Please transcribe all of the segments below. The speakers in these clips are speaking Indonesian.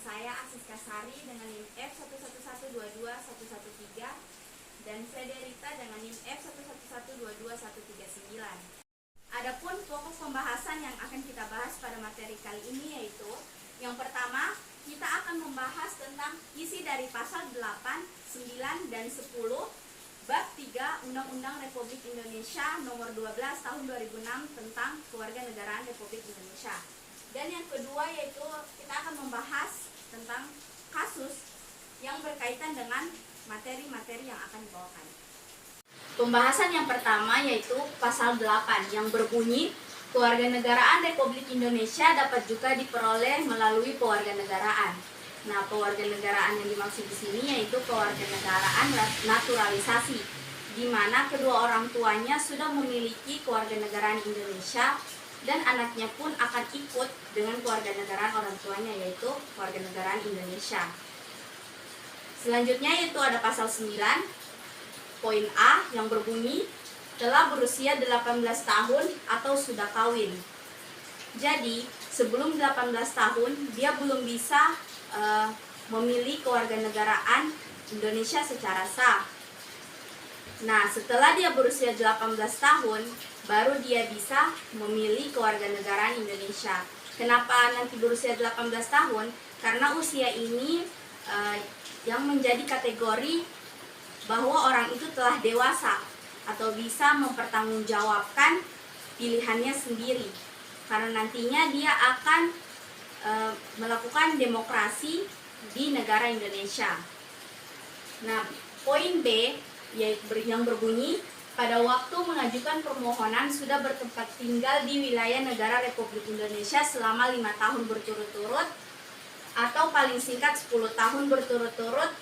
saya Asiska Sari dengan NIM F11122113 dan saya Derita dengan NIM F11122139. Adapun pokok pembahasan yang akan kita bahas pada materi kali ini yaitu yang pertama, kita akan membahas tentang isi dari pasal 8, 9, dan 10 Bab 3 Undang-Undang Republik Indonesia Nomor 12 Tahun 2006 tentang Kewarganegaraan Republik Indonesia. Dan yang kedua yaitu kita akan membahas tentang kasus yang berkaitan dengan materi-materi yang akan dibawakan. Pembahasan yang pertama yaitu pasal 8 yang berbunyi kewarganegaraan Republik Indonesia dapat juga diperoleh melalui pewarganegaraan. Nah, pewarganegaraan yang dimaksud di sini yaitu kewarganegaraan naturalisasi, di mana kedua orang tuanya sudah memiliki kewarganegaraan Indonesia dan anaknya pun akan ikut dengan kewarganegaraan orang tuanya yaitu kewarganegaraan Indonesia. Selanjutnya yaitu ada pasal 9 poin A yang berbunyi telah berusia 18 tahun atau sudah kawin. Jadi sebelum 18 tahun dia belum bisa memilih kewarganegaraan Indonesia secara sah. Nah, setelah dia berusia 18 tahun, baru dia bisa memilih kewarganegaraan Indonesia. Kenapa nanti berusia 18 tahun? Karena usia ini yang menjadi kategori bahwa orang itu telah dewasa atau bisa mempertanggungjawabkan pilihannya sendiri. Karena nantinya dia akan melakukan demokrasi di negara Indonesia. Nah, poin B yang berbunyi pada waktu mengajukan permohonan sudah bertempat tinggal di wilayah negara Republik Indonesia selama 5 tahun berturut-turut atau paling singkat 10 tahun berturut-turut.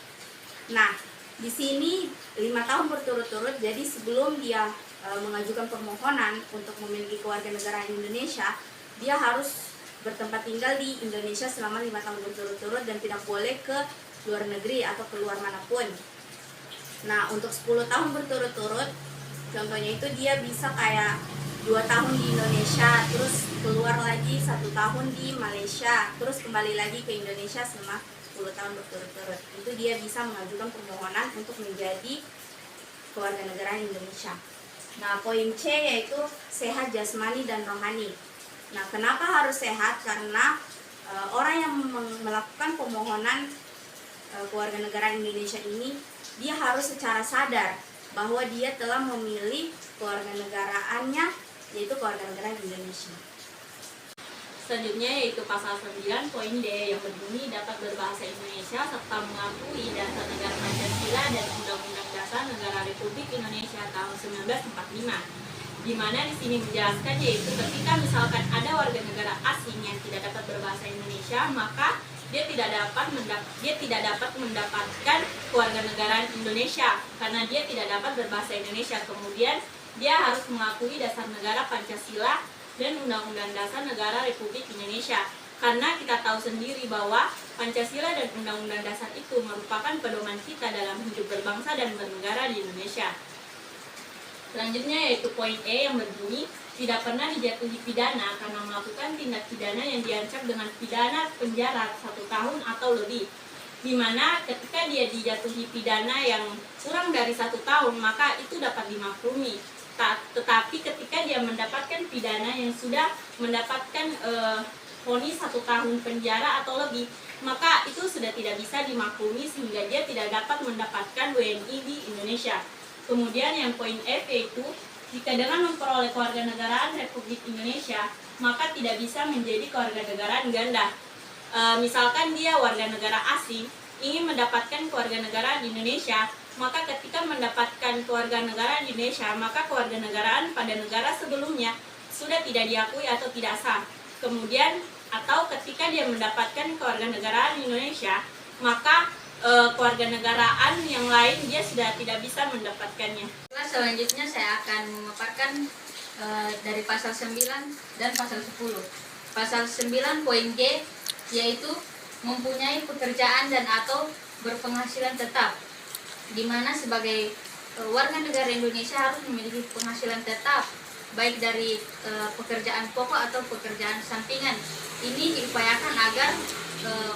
Nah, di sini 5 tahun berturut-turut, jadi sebelum dia mengajukan permohonan untuk memiliki kewarganegaraan Indonesia, dia harus bertempat tinggal di Indonesia selama 5 tahun berturut-turut dan tidak boleh ke luar negeri atau keluar manapun. Nah, untuk 10 tahun berturut-turut, contohnya itu dia bisa kayak 2 tahun di Indonesia, terus keluar lagi 1 tahun di Malaysia, terus kembali lagi ke Indonesia selama 10 tahun berturut-turut. Itu dia bisa mengajukan permohonan untuk menjadi kewarganegaraan Indonesia. Nah, poin C yaitu sehat jasmani dan rohani. Nah, kenapa harus sehat? Karena orang yang melakukan permohonan kewarganegaraan Indonesia ini, dia harus secara sadar bahwa dia telah memilih kewarganegaraannya yaitu kewarganegaraan Indonesia. Selanjutnya yaitu pasal 9 poin D yang berbunyi dapat berbahasa Indonesia serta mengakui dasar negara Pancasila dan Undang-Undang Dasar Negara Republik Indonesia tahun 1945. Di mana di sini menjelaskan yaitu ketika misalkan ada warga negara asing yang tidak dapat berbahasa Indonesia, maka dia tidak dapat mendapatkan kewarganegaraan Indonesia karena dia tidak dapat berbahasa Indonesia. Kemudian dia harus mengakui dasar negara Pancasila dan Undang-Undang Dasar Negara Republik Indonesia. Karena kita tahu sendiri bahwa Pancasila dan Undang-Undang Dasar itu merupakan pedoman kita dalam hidup berbangsa dan bernegara di Indonesia. Selanjutnya yaitu poin E yang berbunyi tidak pernah dijatuhi pidana karena melakukan tindak pidana yang diancam dengan pidana penjara 1 tahun atau lebih. Di mana ketika dia dijatuhi pidana yang kurang dari 1 tahun maka itu dapat dimaklumi. Tetapi ketika dia mendapatkan pidana yang sudah mendapatkan vonis 1 tahun penjara atau lebih, maka itu sudah tidak bisa dimaklumi sehingga dia tidak dapat mendapatkan WNI di Indonesia. Kemudian yang poin F yaitu jika dengan memperoleh kewarganegaraan Republik Indonesia maka tidak bisa menjadi kewarganegaraan ganda. Misalkan dia warga negara asing ingin mendapatkan kewarganegaraan Indonesia, maka ketika mendapatkan kewarganegaraan Indonesia maka kewarganegaraan pada negara sebelumnya sudah tidak diakui atau tidak sah. Kemudian atau ketika dia mendapatkan kewarganegaraan Indonesia maka kewarganegaraan yang lain dia sudah tidak bisa mendapatkannya. Selanjutnya saya akan memaparkan dari pasal 9 dan pasal 10. Pasal 9 poin G yaitu mempunyai pekerjaan dan atau berpenghasilan tetap, di mana sebagai warga negara Indonesia harus memiliki penghasilan tetap baik dari pekerjaan pokok atau pekerjaan sampingan. Ini diupayakan agar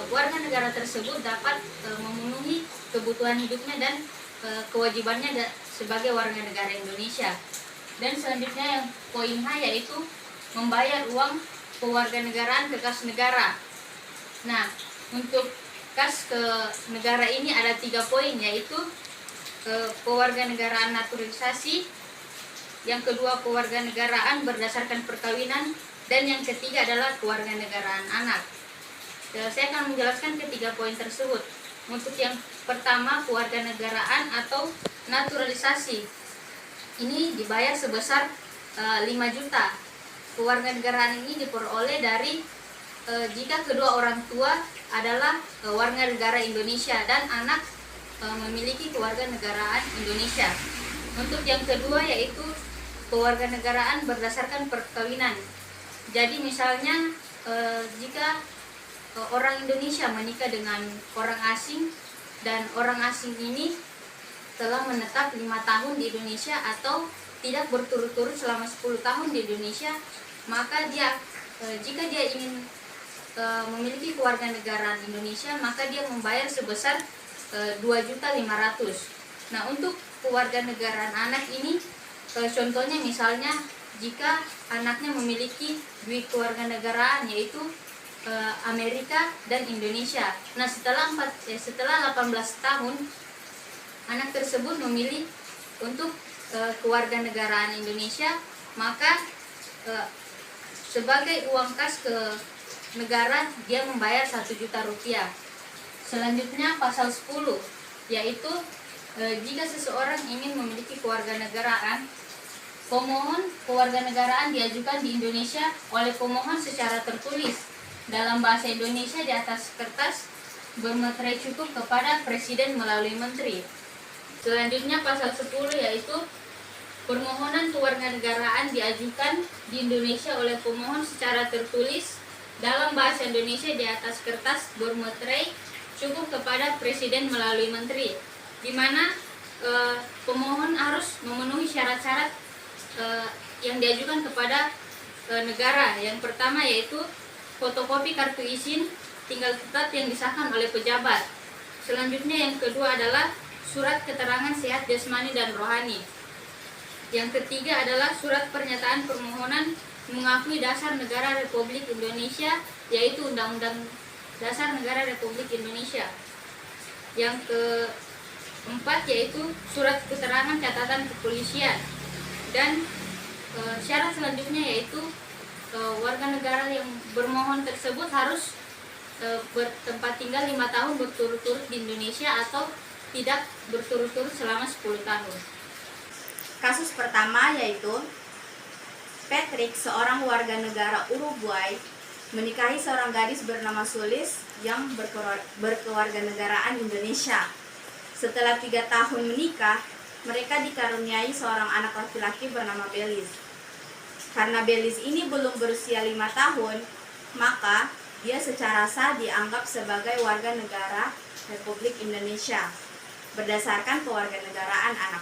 warga negara tersebut dapat memenuhi kebutuhan hidupnya dan kewajibannya sebagai warga negara Indonesia. Dan selanjutnya yang poin H yaitu membayar uang kewarganegaraan ke kas negara. Nah, untuk kas ke negara ini ada 3 poin, yaitu kewarganegaraan naturalisasi, yang kedua kewarganegaraan berdasarkan perkawinan, dan yang ketiga adalah kewarganegaraan anak. Saya akan menjelaskan ketiga poin tersebut. Untuk yang pertama, kewarganegaraan atau naturalisasi ini dibayar sebesar 5 juta. Kewarganegaraan ini diperoleh dari jika kedua orang tua adalah warga negara Indonesia dan anak memiliki kewarganegaraan Indonesia. Untuk yang kedua yaitu kewarganegaraan berdasarkan perkawinan. Jadi misalnya jika orang Indonesia menikah dengan orang asing dan orang asing ini telah menetap 5 tahun di Indonesia atau tidak berturut-turut selama 10 tahun di Indonesia, maka dia jika dia ingin memiliki kewarganegaraan Indonesia, maka dia membayar sebesar 2.500.000. Nah, untuk kewarganegaraan anak ini contohnya misalnya jika anaknya memiliki dua kewarganegaraan yaitu Amerika dan Indonesia. Nah, setelah 18 tahun anak tersebut memilih untuk kewarganegaraan Indonesia, maka sebagai uang kas ke negara dia membayar 1 juta rupiah. Selanjutnya pasal 10 yaitu jika seseorang ingin memiliki kewarganegaraan, pemohon kewarganegaraan diajukan di Indonesia oleh pemohon secara tertulis dalam bahasa Indonesia di atas kertas bermeterai cukup kepada Presiden melalui Menteri. Selanjutnya pasal 10 yaitu permohonan kewarganegaraan diajukan di Indonesia oleh pemohon secara tertulis dalam bahasa Indonesia di atas kertas bermeterai cukup kepada Presiden melalui Menteri, di mana pemohon harus memenuhi syarat-syarat yang diajukan kepada negara. Yang pertama yaitu fotokopi kartu izin tinggal tetap yang disahkan oleh pejabat. Selanjutnya yang kedua adalah surat keterangan sehat jasmani dan rohani. Yang ketiga adalah surat pernyataan permohonan mengakui dasar negara Republik Indonesia, yaitu Undang-Undang Dasar Negara Republik Indonesia. Yang keempat yaitu surat keterangan catatan kepolisian. Dan syarat selanjutnya yaitu warga negara yang bermohon tersebut harus bertempat tinggal 5 tahun berturut-turut di Indonesia atau tidak berturut-turut selama 10 tahun. Kasus pertama yaitu Patrick, seorang warga negara Uruguay, menikahi seorang gadis bernama Sulis yang berkewarganegaraan Indonesia. Setelah 3 tahun menikah, mereka dikaruniai seorang anak laki-laki bernama Belis. Karena Belis ini belum berusia 5 tahun, maka dia secara sah dianggap sebagai warga negara Republik Indonesia berdasarkan kewarganegaraan anak.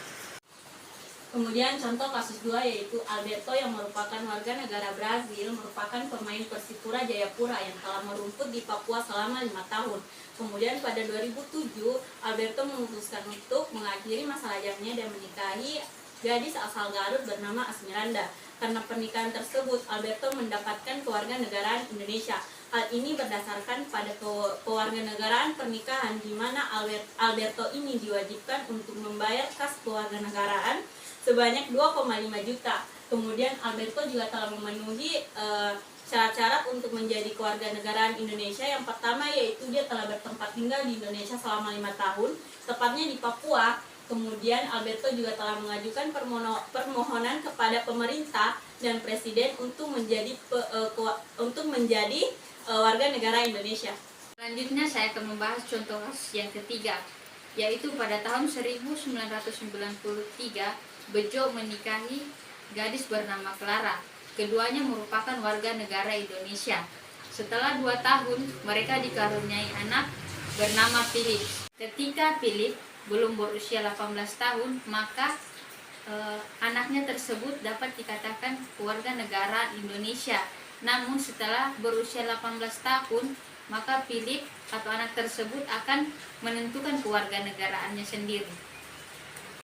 Kemudian contoh kasus 2 yaitu Alberto yang merupakan warga negara Brazil, merupakan pemain Persipura Jayapura yang telah merumput di Papua selama 5 tahun. Kemudian pada 2007 Alberto memutuskan untuk mengakhiri masa lajangnya dan menikahi gadis asal Garut bernama Asmiranda. Karena pernikahan tersebut Alberto mendapatkan kewarganegaraan Indonesia. Hal ini berdasarkan pada kewarganegaraan pernikahan di mana Alberto ini diwajibkan untuk membayar kas kewarganegaraan sebanyak 2,5 juta. Kemudian Alberto juga telah memenuhi syarat-syarat untuk menjadi kewarganegaraan Indonesia. Yang pertama yaitu dia telah bertempat tinggal di Indonesia selama 5 tahun, tepatnya di Papua. Kemudian Alberto juga telah mengajukan permohonan kepada pemerintah dan presiden untuk menjadi warga negara Indonesia. Selanjutnya saya akan membahas contoh kasus yang ketiga, yaitu pada tahun 1993 Bejo menikahi gadis bernama Clara. Keduanya merupakan warga negara Indonesia. Setelah 2 tahun mereka dikaruniai anak bernama Philip. Ketika Philip belum berusia 18 tahun, maka anaknya tersebut dapat dikatakan warga negara Indonesia. Namun setelah berusia 18 tahun, maka Philip atau anak tersebut akan menentukan kewarganegaraannya sendiri.